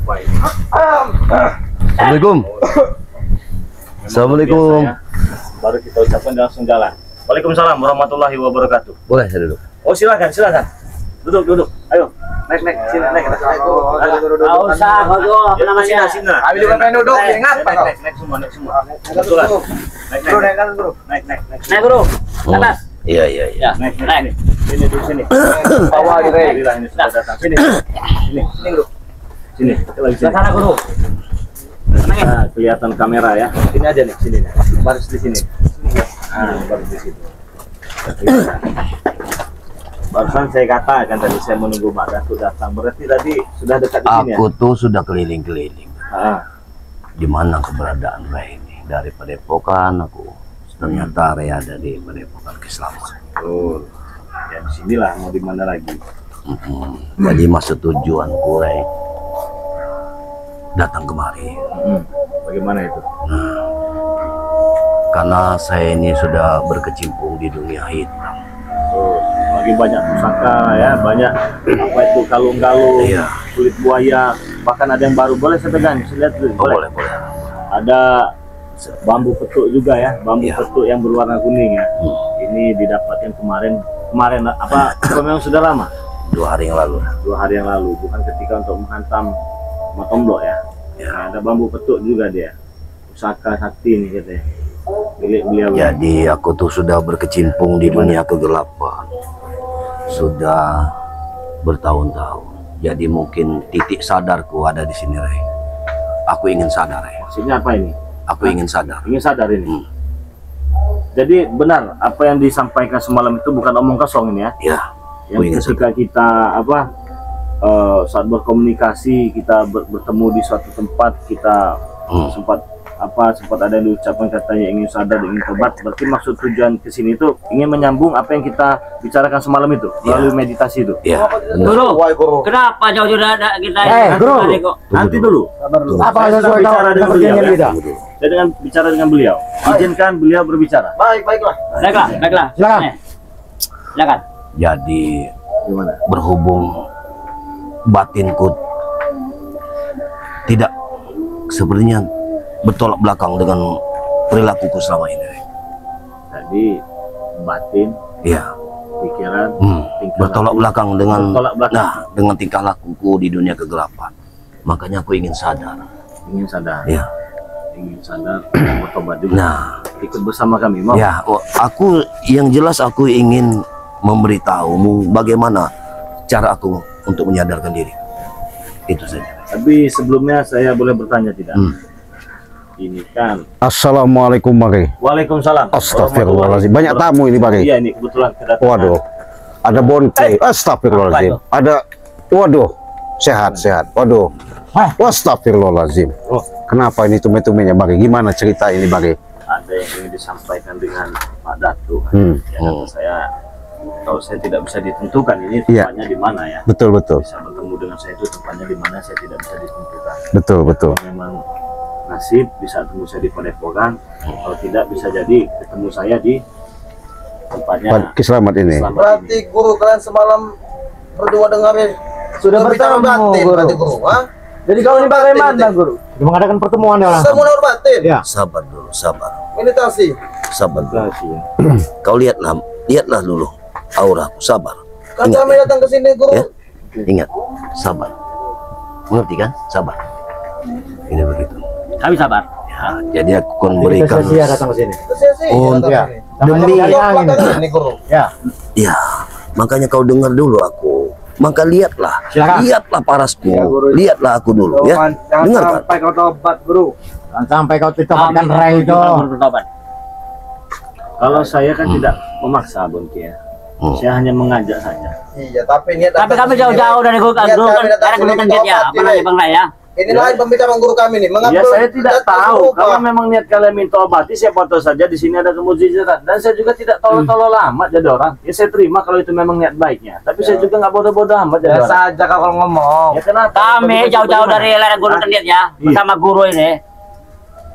lupa ini. Assalamualaikum. Assalamualaikum. Baru kita ucapkan dan langsung jalan. Waalaikumsalam warahmatullahi wabarakatuh. Boleh saya duduk? Oh silakan. Duduk. Ayo. Naik. Sini naik. Enggak usah, apa namanya? Sini. Habis juga pengen duduk, ingat Pak. Naik semua. Kebetulan. Naik. Naik bro, ke atas. Iya. Ya, Naik. naik. Sini duduk sini. Awal gitu. Alhamdulillah ini sudah datang. Sini dulu. Sini. Kita lagi Ke sini. sana guru. Nah, kelihatan kamera ya. Sini aja nih, sini. Baris di sini. Baris di sini. Barusan saya katakan tadi saya menunggu Mak Datuk datang. Berarti tadi sudah dekat di sini ya? Aku tuh sudah keliling-keliling. Ah, Di mana keberadaan Ray ini? Dari Padepokan aku. Ternyata Ray ada di Padepokan Keselamatan. betul. Ya di sinilah, mau di mana lagi? Jadi maksud tujuanku Ray datang kemari. Bagaimana itu? Karena saya ini sudah berkecimpung di dunia hitam. Oh, lagi banyak pusaka ya, banyak apa itu kalung-kalung, Iya. kulit buaya, bahkan ada yang baru. Boleh saya pegang? Saya lihat dulu. Oh, boleh. Ada bambu petuk juga ya, bambu Iya. petuk yang berwarna kuning ya. Ini didapatkan kemarin apa memang sudah lama? 2 hari yang lalu. 2 hari yang lalu, bukan ketika untuk menghantam Matomblok ya. Ya. Nah, ada bambu petuk juga dia, pusaka sakti ini katanya, milik beliau. Jadi aku tuh sudah berkecimpung di dunia kegelapan. Sudah bertahun-tahun. Jadi mungkin titik sadarku ada di sini, Ray. Aku ingin sadar, Ray. Maksudnya apa ini? Aku ingin sadar. Ingin sadar ini. Jadi benar apa yang disampaikan semalam itu bukan omong kosong ini ya. Ya, aku ingin Yang ketika sadar. kita saat berkomunikasi kita bertemu di suatu tempat kita sempat ada yang diucapkan katanya ingin sadar, ingin tobat. Berarti maksud tujuan kesini itu ingin menyambung apa yang kita bicarakan semalam itu melalui meditasi itu. Ya, benar. Guru, kenapa jauh-jauh ada kita? Guru. Nanti dulu. Apa Saya sesuai bicara dengan beliau. dengan Ya. kita? Saya bicara dengan beliau. Izinkan beliau berbicara. Baiklah. Baiklah. Silakan. Silakan. Jadi Gimana? berhubung batinku tidak sepertinya bertolak belakang dengan perilakuku selama ini. Tadi batin, Ya, pikiran, tingkah bertolak laku. belakang dengan Bertolak belakang. dengan tingkah lakuku di dunia kegelapan. Makanya aku ingin sadar. Ingin sadar. Ya. Ingin sadar, bertobat juga. Nah, Ikut bersama kami, mau? ya, aku yang jelas aku ingin memberitahumu bagaimana cara aku untuk menyadarkan diri. Itu saja. Tapi sebelumnya saya boleh bertanya tidak? Ini kan. Assalamualaikum Pak. Waalaikumsalam. Astagfirullahaladzim. Banyak tamu ini Pak. Iya, ini kebetulan kedatangan. Waduh. Ada bonke. Astagfirullahaladzim. Ada. Waduh. Sehat. Waduh. Astagfirullahaladzim. Oh, Kenapa ini tume-tumenya Pak? Gimana cerita ini Pak? ada yang ingin disampaikan dengan Pak Datuk. Ya, kata saya, kalau saya tidak bisa ditentukan ini Iya. tempatnya di mana ya. Betul. Bisa bertemu dengan saya itu tempatnya di mana saya tidak bisa ditentukan. Betul. Kalau memang nasib bisa ketemu saya di Padepokan, kalau tidak bisa jadi ketemu saya di tempatnya Pak Selamat ini. Selamat Berarti ini. guru kalian semalam berdua dengarin Sudah bicara bertemu, batin guru. berarti guru, ha? Jadi kau ini bagaimana Guru? Mengadakan pertemuan ya Semua nur batin, Ya. Sabar dulu, sabar. meditasi. Sabar dulu. Terima kasih ya. Kau lihatlah dulu auraku, sabar. Kan Ingat, kami ya? datang ke sini guru. Ya? Ingat, sabar. Mengerti kan? Sabar. Ini begitu. Kami sabar. Ya, jadi aku akan berikan. datang ke sini. Sesi Oh, datang ya. ke sini. Demi, Ini guru. Ya. ya, makanya kau dengar dulu aku. Maka lihatlah, Silakan. lihatlah parasku, lihatlah aku dulu, ya. Dengarkan. Sampai kau tobat guru. Jangan sampai kau ditempatkan Ray itu. Bertobat. Kalau saya kan tidak memaksa Bonki ya. Saya hanya mengajak saja. Iya, tapi niat Tapi kami jauh-jauh dari guru kan. Niat Guru kan kami datang karena guru sini kan ya. tobat, Apa Bang Ray ya? Ini lain pembicaraan guru kami nih. Ya Mengambil saya tidak datang tahu. berubah. Kalau memang niat kalian minta obati, siapa tahu saja di sini ada kemujizatan. Dan saya juga tidak tolol-tolol amat jadi orang. Ya saya terima kalau itu memang niat baiknya. Tapi saya juga nggak bodoh-bodoh amat jadi orang. Biasa aja kalau ngomong. Ya kenapa? Kami jauh-jauh dari lereng Gunung Kendiat ya, Iya. bersama guru ini.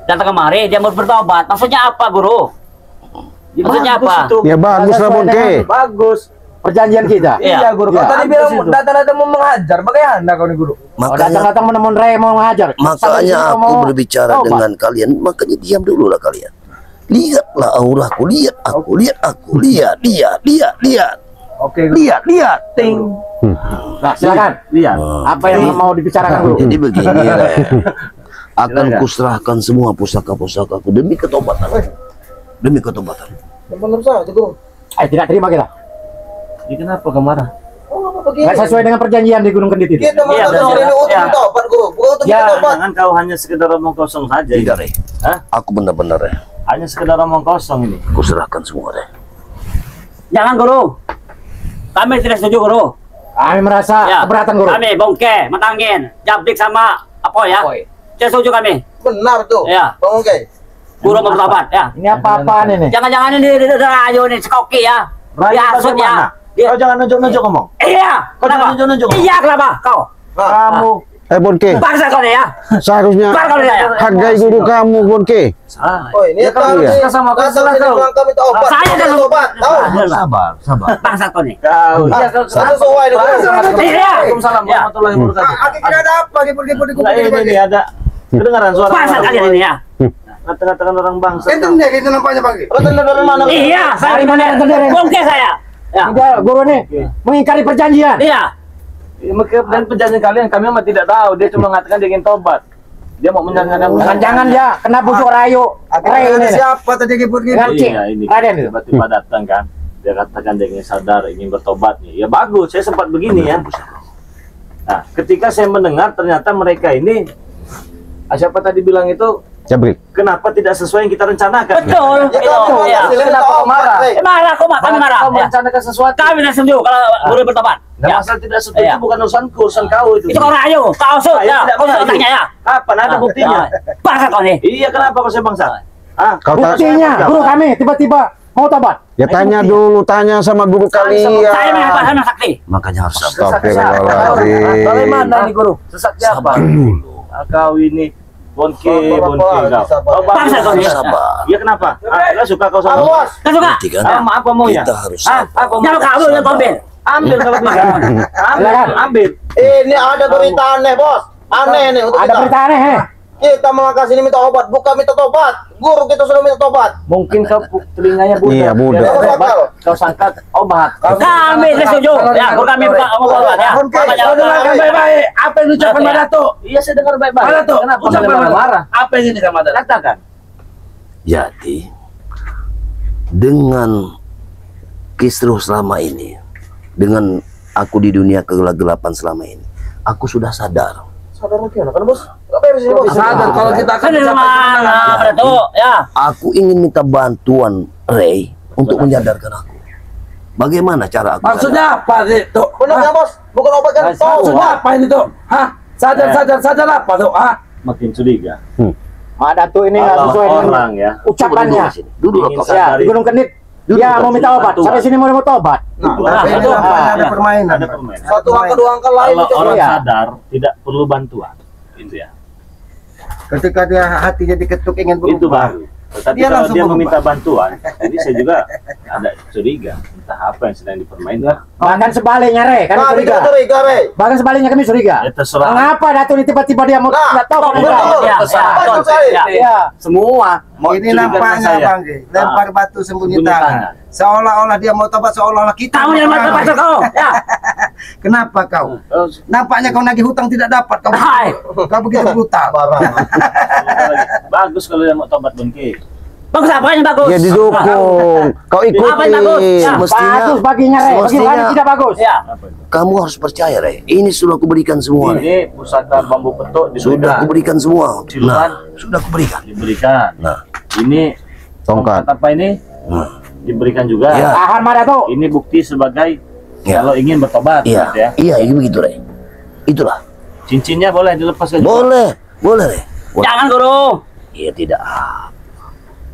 Datang kemari, dia mau bertobat. Maksudnya apa, guru? Ya, Maksudnya bagus apa? itu. Ya bagus lah Bonke. Bagus. perjanjian kita. Iya guru. Kau tadi bilang datang-datang mau mengajar. Bagaimana kau nih guru? Datang-datang menemukan Ray mau ngajar. Makanya aku berbicara dengan kalian, makanya diam dulu lah kalian. Lihatlah auraku, lihat aku, lihat aku, lihat. Oke. Lihat. Ting. Nah, silakan. Lihat. Apa yang mau dibicarakan dulu? Jadi begini, Ray. Akan kuserahkan semua pusaka-pusakaku demi ketobatan. Demi ketobatan. Benar saja guru. Tidak terima kita. Ini kenapa kamu marah? Oh apa begini? Nggak sesuai dengan perjanjian di Gunung Kendit itu. Kita mau Iya, datang iya, sini untuk iya. tobat guru. Bukan untuk Ya, tobat. jangan kau hanya sekedar omong kosong saja. Tidak, Ray. Hah? Aku benar-benar, Ray. Hanya sekedar omong kosong ini. Kuserahkan semua, Ray. Jangan guru. Kami tidak setuju guru. Kami merasa keberatan guru. Kami bongke, matangin, jabdik sama apa ya? Tidak setuju kami. Benar tuh. Iya. Bang Oke. Guru mau bertobat ya. Ini apa-apaan ini? Jangan-jangan ini rayu nih sekoki ya. Diasut ya. Kau jangan nunjuk-nunjuk ngomong. Iya. Kau jangan Kenapa? nunjuk-nunjuk. Iya kenapa? Kau. Kamu Bonke, Bangsa kau nih ya. seharusnya Bangsa kau nih ya. hargai guru kamu, Bonke. salah. Oh ini kami iya. Sama kau datang salah sini kau. bilang kami tobat. Saya dah tobat. Tahu? Sabar. Bangsa kau nih. Kau. Ah, sesuai nih guru. Iya. Waalaikumsalam warahmatullahi wabarakatuh. Aki tidak ada apa di Nah, ini ada kedengaran suara. Bangsa kalian ini ya. Kata-katakan orang bangsa. Entendnya gitu nampaknya Bang. Entendnya dari mana? Iya. Saya Dari mana entender? bongke saya. Ya. Tidak, guru nih mengingkari perjanjian. Iya. Dan perjanjian kalian kami mah tidak tahu. Dia cuma mengatakan dia ingin tobat. Dia mau menjangankan. Jangan-jangan dia kena bujuk rayu. Ray ini. Siapa tadi kibut gitu? Dengan Cik. Iya, ini Raden itu. tiba-tiba datang kan. Dia katakan dia ingin sadar, ingin bertobat nih. Ya bagus, saya sempat begini ya. Nah, ketika saya mendengar ternyata mereka ini siapa tadi bilang itu Jabrik. kenapa tidak sesuai yang kita rencanakan? Betul. Ya Itu. kamu Iya. Kenapa kau marah? Marah kok kami marah. Kau Ya. merencanakan sesuatu. Kami tidak setuju kalau guru bertobat. Nah, Ya. masalah tidak setuju Iya. bukan urusanku, urusan kau itu. Itu kau rayu, kau sud Saya ya. tidak Kau sud merayu. tanya ya. Kapan ada buktinya? Bangsa kau nih. Iya, kenapa kau saya bangsa? Ah, Kau Buktinya, guru kami tiba-tiba mau tobat. Ya tanya dulu, tanya sama guru Saya kalian. menghafal sama sakti. Makanya harus sabar. Astagfirullahaladzim. bagaimana ini guru? Sesat siapa? Kau ini bonke kau. Oh, Bangsa kau nih. Sabar. Iya kenapa? Enggak suka kau sama? Awas. Kau suka? Nanti kan Apa maunya? kita harus Ah, sabar. apa mau? Jangan kau yang ambil. Ambil kalau bisa. Ambil. Ini ada berita aneh bos. Aneh nih untuk Ada kita. berita aneh, Kita mengangkat sini minta obat, bukan minta tobat. Guru kita sudah minta tobat. Mungkin kau telinganya budak. Iya, budak. Biar Kau obat, sakal. Kau sangkat obat. Kami tidak setuju. Ya, guru kami buka obat ya. Kau dengarkan baik-baik. Apa yang ucapkan Pak Dato? Iya, saya dengar baik-baik. Pak Dato, Kenapa ucapkan kalian Pak marah? Apa yang ini kamu ada? Katakan. Jadi dengan kisruh selama ini, dengan aku di dunia kegelapan selama ini, aku sudah sadar. Sadar mungkin, kan bos? Apa yang sini bos? Sadar kalau kita Kan dari mana, Pak Dato? Ya. Aku ingin minta bantuan Ray untuk menyadarkan aku. Bagaimana cara aku? Maksudnya apa itu? Benar ya bos? Bukan obat kan? Maksudnya apa ini tuh? Hah? Sadar apa tuh? Hah? Makin curiga. Mak Datu ini nggak Kalau sesuai dengan orang ya ucapannya. Duduk ingin kau. Ya, sadar di Gunung Kendit. Dia mau minta obat. Sampai sini mau tobat. Nah, itu ada permainan. ada permainan. Satu angka dua angka lain Kalau itu. orang Iya. sadar tidak perlu bantuan, itu ya. Ketika dia hatinya diketuk ingin Itu baru. Tetapi Dia kalau langsung dia berubah. meminta bantuan, jadi saya juga ada curiga, entah apa yang sedang dipermainkan. Bahkan sebaliknya, Re, kami Kami curiga. tidak curiga, Re. Bahkan sebaliknya kami curiga. Ya terserah. Mengapa Datu ini tiba-tiba dia mau Nah, tidak tobat? betul. Ya, Terserah. ya, Betul sekali. ya. Iya. Semua mau Ini curiga dengan nampaknya saya. Bang Ge, lempar batu sembunyi Sembunyi tangan. tangan. Seolah-olah dia mau tobat, seolah-olah kita. Kamu yang mau mata kau. Ya. Kenapa kau? Oh, Nampaknya kau nagih hutang tidak dapat. Hai. Kau begitu brutal. bagus kalau dia mau tobat bengki. Bagus apa yang bagus? Ya didukung. Kau ikuti. Apa yang bagus? Ya, Bagus baginya, Re. Bagi semestinya- kami tidak bagus. Ya. Kamu harus percaya, Ray. Ini sudah kuberikan semua. Ray. Ini pusaka bambu petuk Sudah diberikan. kuberikan semua. Siluman. Nah, sudah kuberikan. Diberikan. Nah, Ini Tongkat. apa ini? nah, Diberikan juga. Ya. Tahan, Mak Datu. Ini bukti sebagai Ya. kalau ingin bertobat, iya, gitu ya. iya, ini begitu, Ray. Itulah. Cincinnya boleh dilepaskan. Boleh, boleh, Ray. Boleh. Jangan guru. Iya tidak.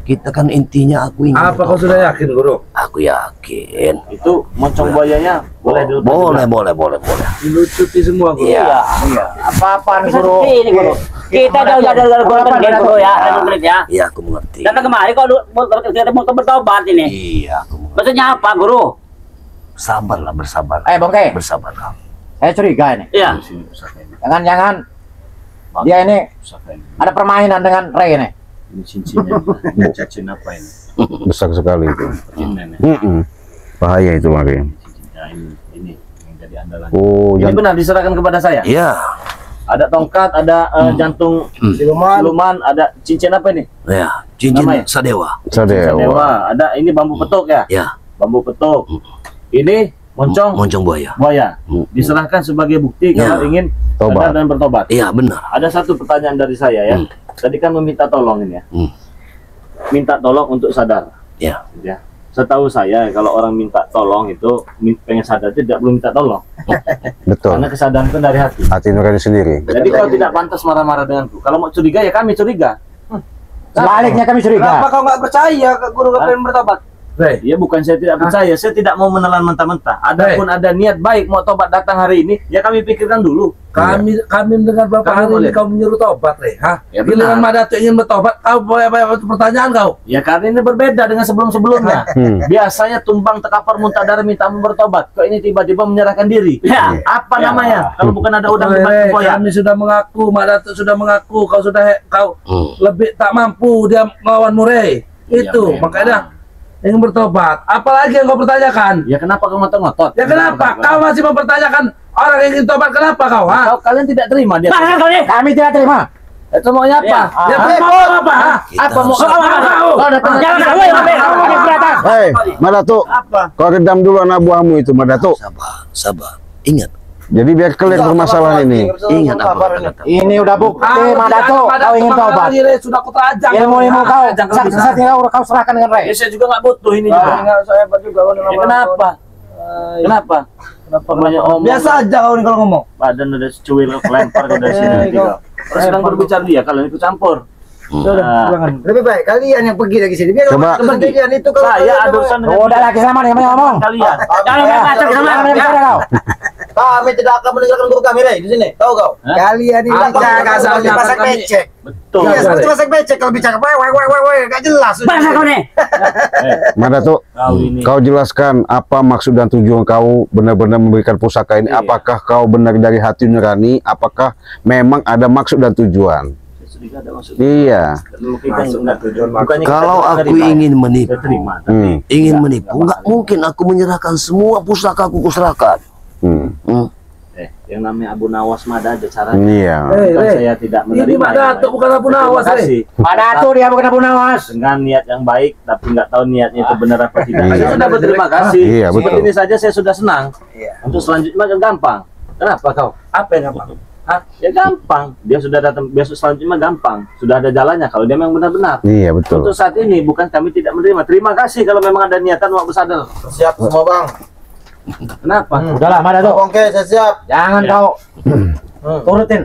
Kita kan intinya aku ingin. Apa kau bertobat. sudah yakin, Guru? Aku yakin. Itu moncong buayanya boleh dilepas. Boleh, juga. boleh. Dilucuti semua, Guru. Iya. Apa-apaan, Guru? Ini guru. Kita jauh dari guru Kendit guru ya, dari Kendit ya. Iya, aku mengerti. Datang kemari kau mau bertobat ini. Iya, aku mengerti. Maksudnya apa, guru? Sabarlah, bersabar. Bongke, Bersabar kau. saya curiga ini. Iya. Sini pusaka ini. Jangan-jangan dia ini Pusaka ini. ada permainan dengan Ray ini. Ini cincinnya. Ini cincin apa ini? Besar sekali itu. Cincin nenek. Bahaya itu makanya. Cincinnya ini yang jadi andalan. Oh, Ini yang benar diserahkan kepada saya. Iya. Ada tongkat, ada jantung siluman, ada cincin apa ini? Ya, cincin Namanya? Sadewa. Sadewa. Ada ini bambu petuk ya? Ya, Bambu petuk. Ini moncong moncong buaya. buaya. Diserahkan sebagai bukti Ya. kalau ingin Tobat. sadar dan bertobat. Iya, benar. Ada satu pertanyaan dari saya ya. Tadi kan meminta tolong ini ya. Minta tolong untuk sadar. Ya. Ya. Setahu saya kalau orang minta tolong itu pengen sadar itu tidak perlu minta tolong. Betul. Karena kesadaran itu dari hati. Hati nurani sendiri. Jadi kau tidak pantas marah-marah denganku. Kalau mau curiga ya kami curiga. Sebaliknya kami Kenapa curiga. kau nggak percaya ke guru kau pengen bertobat? Rey, Ya bukan saya tidak percaya, saya tidak mau menelan mentah-mentah. Adapun ada niat baik mau tobat datang hari ini, ya kami pikirkan dulu. kami mendengar berapa Kami hari boleh. ini kau menyuruh tobat, Rey. Hah? Ya, Giliran benar. Madato ingin bertobat, kau apa pertanyaan kau? Ya karena ini berbeda dengan sebelum-sebelumnya. Biasanya tumbang tekapar muntadara minta bertobat. Kok ini tiba-tiba menyerahkan diri? Ya. Apa namanya? Kalau bukan ada udang di Rey, batu kami sudah mengaku, Madato sudah mengaku, kau sudah lebih tak mampu dia melawanmu, Rey. Itu memang. makanya ingin bertobat. Apalagi yang kau pertanyakan? Ya kenapa kau ngotot-ngotot? Ya kenapa? Kau masih mempertanyakan orang yang ingin tobat? Kenapa kau? Ha? Kalian tidak terima dia? Mana kau nih? Kami tidak terima. Itu maunya apa? Ya mau apa? Ha? Apa mau Kita kau? Kau datang Jangan kau yang di atas. Hei, Madato, apa? kau redam dulu anak buahmu itu, Madato. Sabar, sabar. Ingat, Jadi biar clear permasalahan ini. ingat apa yang kata. Ini udah bukti, Madato. Kau ingin tobat. Sudah aku terajang. Ilmu kau, saksi-saksi kau serahkan dengan Ray. Ya saya juga nggak butuh ini juga. Saya juga. Ya, kenapa? Kenapa? Kenapa banyak omong? Biasa aja kau nih kalau ngomong. Badan udah cuil kelempar ke dari sini juga. Terus sedang berbicara dia, kalian ikut campur. Nah, Lebih baik kalian yang pergi dari sini. Biar Coba. kejadian itu kalau saya kalian- ada urusan dengan Udah lagi sama nih, kami ngomong. kalian. Jangan macam sama. Jangan bicara kau. Kami tidak akan meninggalkan guru kami, Rey, di sini. Tahu kau? Hah? Kalian ini Apa bicara kasarnya seperti masak kami? becek. Betul. Iya, seperti masak becek kalau bicara. Woi, gak jelas. Mana kau nih? Madato, Kau ini. kau jelaskan apa maksud dan tujuan kau benar-benar memberikan pusaka ini. Iya. Apakah kau benar dari hati nurani? Apakah memang ada maksud dan tujuan? Sudah ada maksud. Iya. Kalau kita nggak tujuan, bukannya kita Kalau tidak aku terima. ingin menipu, Kita terima. ingin menipu, nggak mungkin aku menyerahkan semua pusaka aku kuserahkan. Yang namanya Abu Nawas Mada ada caranya. Iya. Bukan Rey, saya tidak ini menerima. Madato, yang bukan lain. Abu Nawas, Terima Rey. kasih. Madato dia bukan Abu Nawas. Dengan niat yang baik, tapi nggak tahu niatnya itu benar apa tidak. Iya. Saya sudah berterima kasih. Iya, Seperti betul. ini saja saya sudah senang. Untuk selanjutnya kan gampang. Kenapa kau? Apa yang gampang? Hah? Ya gampang. Dia sudah datang. Besok selanjutnya gampang. Sudah ada jalannya. Kalau dia memang benar-benar. Iya, betul. Untuk saat ini bukan kami tidak menerima. Terima kasih kalau memang ada niatan mau bersadar. Siap semua, Bang. Kenapa? Udahlah, Madato. Oke, saya siap. Jangan Ya. kau turutin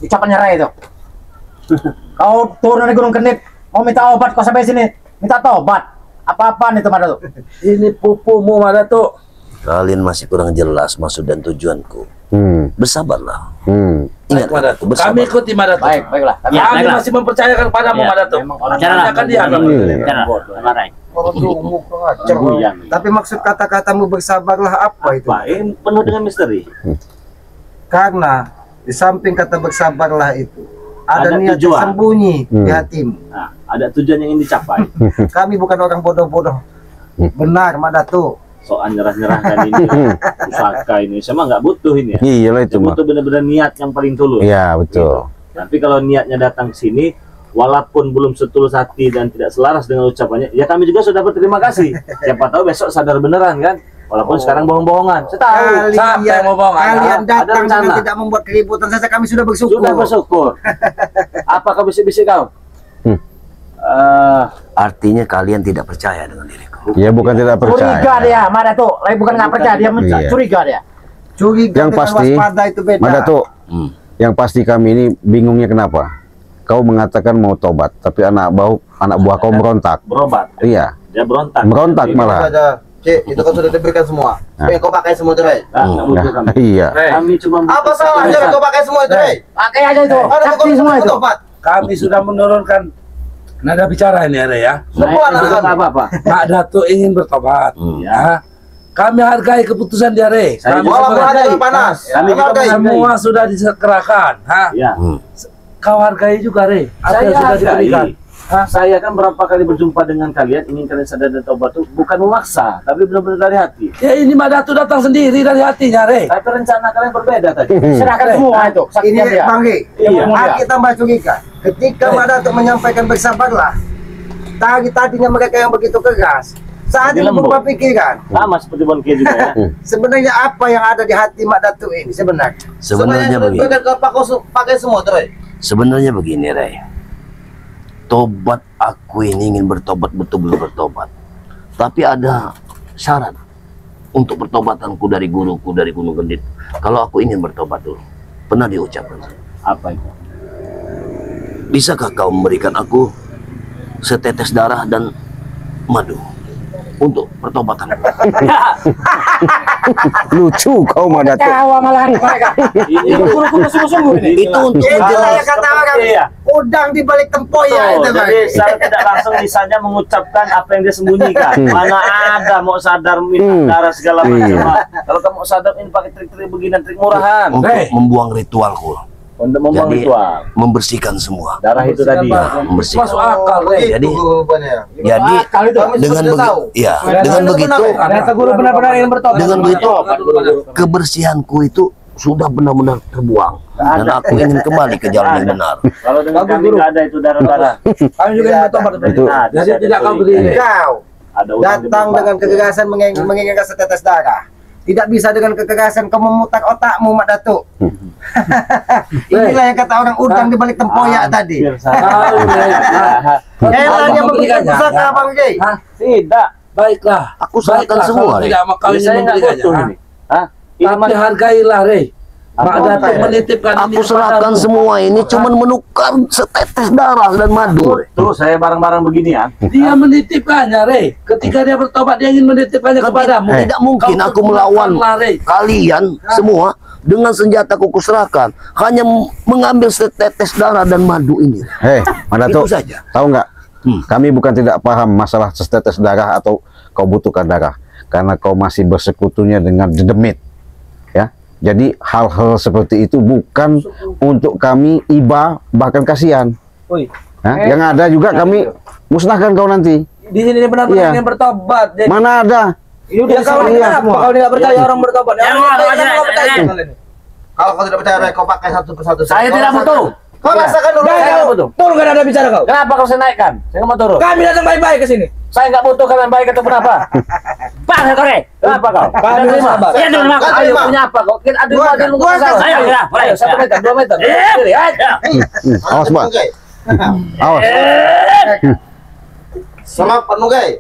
ucapannya Ray itu. Kau turun dari Gunung Kenit, mau minta obat kau sampai sini, minta tobat. Apa-apaan itu Madato? Ini pupumu, Madato. Kalian masih kurang jelas maksud dan tujuanku. Bersabarlah. Ingat, Madato. aku bersabar. Kami ikuti Madato. Baik, baiklah. Kami baiklah. masih mempercayakan padamu, Ya, Madato. memang orang Tanyakan dia. Jangan. Marahin. Goyang. Tapi maksud kata-katamu bersabarlah apa itu? Apa? Ini penuh dengan misteri. Karena di samping kata bersabarlah itu ada Ada niat tujuan. tersembunyi di hatimu. Nah, ada tujuan yang ingin dicapai. Kami bukan orang bodoh-bodoh. Benar, Madato. Soal nyerah-nyerahkan ini, pusaka ini, saya mah nggak butuh ini ya. Iya lah itu Saya mah. butuh benar-benar niat yang paling tulus. Iya, betul. Tapi kalau niatnya datang ke sini, walaupun belum setulus hati dan tidak selaras dengan ucapannya, ya kami juga sudah berterima kasih. Siapa tahu besok sadar beneran kan? Walaupun sekarang bohong-bohongan. Saya tahu. Siapa yang mau bohong? Kalian Ada datang rencana. dengan tidak membuat keributan saja kami sudah bersyukur. Sudah bersyukur. Apa kau bisik-bisik kau? Artinya kalian tidak percaya dengan diriku. Ya bukan tidak Curiga percaya. dia, Madato. Bukan nggak percaya, dia Iya. curiga dia. Curiga Yang dengan pasti, waspada itu beda. Madato, yang pasti kami ini bingungnya kenapa? Kau mengatakan mau tobat, tapi anak buah kau berontak. Berobat. Iya, Dia berontak. berontak Jadi, malah. Saja. Cik, itu kan sudah diberikan semua. Yang kau pakai semua itu, Rey. Nah, nggak butuh kami. Iya. Kami cuma Apa salahnya kau pakai semua itu, Rey? Pakai aja itu, Ada saksi bukan semua itu. tobat. Kami sudah menurunkan nada bicara ini, ada ya. Nah, itu juga nggak apa-apa. Pak Dato ingin bertobat. Ya. Kami hargai keputusan dia, Re. Kami Walaupun ada yang panas. Kami juga hargai. semua sudah dikerahkan. Ya. Kau hargai juga, Re. Apa yang sudah diberikan? Saya kan berapa kali berjumpa dengan kalian, ingin kalian sadar dan taubat itu bukan memaksa, tapi benar-benar dari hati. Ya ini Mak Datu datang sendiri dari hatinya, Re. Tapi rencana kalian berbeda tadi. Serahkan semua itu. Ini Saktian dia. Bang Ge, Iya. kita tambah curiga. Ketika Mak Datuk menyampaikan bersabarlah, tadinya mereka yang begitu keras, saat Jadi ini lembut. berubah pikiran. Sama seperti Bon Kia juga ya. Sebenarnya apa yang ada di hati Mak Datuk ini sebenarnya? Sebenarnya begini. Pakai semua tuh, Ray. Sebenarnya begini, Ray. Tobat aku ini ingin bertobat, betul-betul bertobat. Tapi ada syarat untuk pertobatanku dari guruku dari Gunung Gendit. Kalau aku ingin bertobat dulu, pernah diucapkan. Apa itu? Bisakah kau memberikan aku setetes darah dan madu untuk pertobatan? Lucu kau Mak Datuk. Tawa malahan mereka. Ini Guru-guru sungguh-sungguh ini. Itu untuk Itulah menjelaskan. yang kata orang, Iya. udang di balik tempoyak itu, Bang. Jadi saya tidak langsung misalnya mengucapkan apa yang dia sembunyikan. Mana ada mau sadar minta darah segala macam. Kalau kamu sadar ini pakai trik-trik begini, trik murahan. Untuk membuang ritualku, Untuk membuang Jadi, ritual. membersihkan semua. Darah itu tadi. Membersihkan. Masuk akal, Re. Jadi, Jadi Kali itu. dengan dengan begitu, Ternyata guru benar-benar ingin bertobat. dengan begitu kebersihanku itu sudah benar-benar terbuang dan aku ingin kembali ke jalan yang benar. Kalau dengan kami nggak ada itu darah-darah. Kami juga ingin bertobat. Itu. Jadi tidak kau berdiri. Kau Ada utang datang di dengan kekerasan menginginkan setetes darah. Tidak bisa dengan kekerasan kau memutar otakmu, Mak Datuk. Inilah yang kata orang udang di balik tempoyak tadi. Tahu, Re. Elah dia Kau memberikan memberikannya. pusaka, Bang Ge. Tidak. Baiklah. Aku serahkan Baiklah, semua, kalau Re. tidak maka kau ingin Saya nggak memberikannya. butuh ini. Hah? Ini Tapi hargailah, Re. Mak Apa Datuk ya? menitipkan ini Aku serahkan kepadamu. semua ini cuman menukar setetes darah dan madu. Terus saya barang-barang beginian. Dia menitipkannya, Re. Ketika dia bertobat, dia ingin menitipkannya kepadamu. Tidak mungkin Kau aku melawan pergunakanlah, Re. kalian semua dengan senjataku kuserahkan, hanya mengambil setetes darah dan madu ini. Hei, Mak Datuk. Itu saja. Tahu nggak? Kami bukan tidak paham masalah setetes darah atau kau butuhkan darah, karena kau masih bersekutunya dengan dedemit. Ya, jadi hal-hal seperti itu bukan untuk kami iba bahkan kasihan. Hah? Yang ada juga kami musnahkan kau nanti. Di sini benar-benar Iya. ingin bertobat. Jadi Mana ada? ya kau kenapa kau tidak percaya orang bertobat? Ya, Kenapa kau percaya? Kalau kau tidak percaya, kau pakai satu persatu. Saya tidak butuh. Kau rasakan dulu. Jangan Saya kau nggak butuh. turun, kan ada bicara kau. Kenapa kau saya naikkan? Saya nggak mau turun. Kami datang baik-baik ke sini. Saya nggak butuh kalian baik ataupun apa. Pak, Kore. Kenapa kau? Kami Tidak terima. sabar. Iya, terima. Ayo Terima. punya apa kau? Kita adu Gua- lagi lu gua- salah. Ayo, ya, boleh. Ayo 1 meter, 2 meter. Sendiri, ayo. Awas, Bang. Awas. Sama penuh, guys.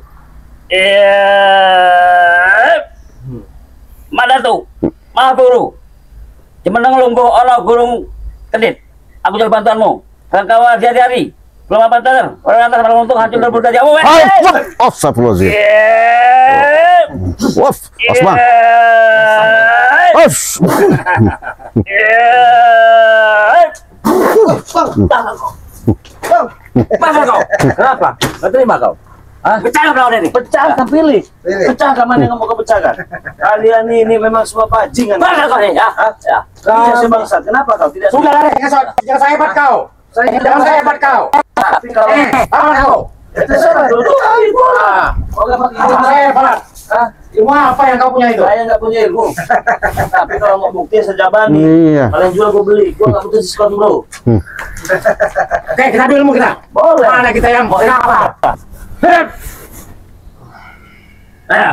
Mana tuh? Maaf guru. Cuma ngelungguh Allah gurung kedit. Aku jadi bantuanmu. Kau hari-hari. Belum apa bantuan. Orang atas malah untung hancur dan berda jauh. Astagfirullahaladzim. Waf, awas, Bang. Awas. Masa kau? Kenapa? Nggak terima kau? Hah? Pecah kau ini. Pecahkan, pilih. Pecahkan mana yang mau kau pecahkan? Kalian ini memang semua bajingan. Mana kau ini? Ya. Ya. Iya, sebangsat. Kenapa kau tidak Sudah lah, jangan saya hebat kau. Jangan saya hebat kau. Tapi kalau Apa kau? ya terserah dulu. Kau nggak pakai Jangan saya hebat. Hah? Ilmu apa yang kau punya itu? Saya nggak punya ilmu. Tapi kalau mau bukti sejabani, Iya. kalian jual gue beli. Gue nggak butuh diskon bro. Oke, kita adu ilmu kita. Boleh. Mana kita yang apa? Ayo.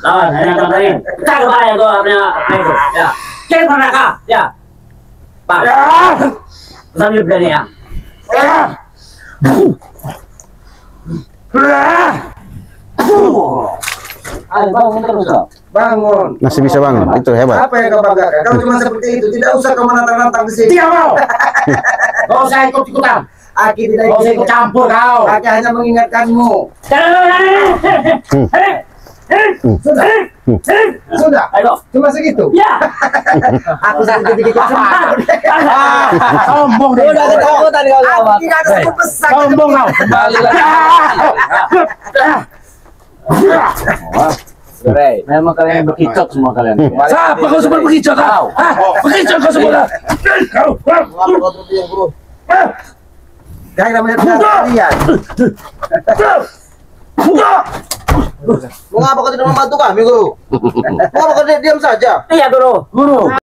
Lawan, hanya kau tadi. Pecah kau ya kau punya itu. Ya. Cek mana kau? Ya. Pak. Sambil berani ya. Ayo bangun terus kau. Bangun. Masih bisa bangun. Itu hebat. Apa yang kau banggakan? Kau cuma seperti itu. Tidak usah kau menantang-nantang di sini. Tidak mau. Kau saya ikut-ikutan. Aki tidak Kau saya ikut campur kau. Aki hanya mengingatkanmu. Sudah. Ayo. Cuma segitu. Ya. Aku sedikit-sedikit semangat. Sombong deh. Udah ketakutan kau jawab. Tidak ada satu pesan. Sombong kau. Kembali lagi. Memang kalian berkicau semua kalian. Siapa kau semua bekicot? Hah? Bekicot kau semua? Kau. Mengapa kau terdiam, Guru? Jangan melihat kalian. Mengapa kau tidak membantu kami, Guru? Mengapa kau diam saja? Iya, Guru.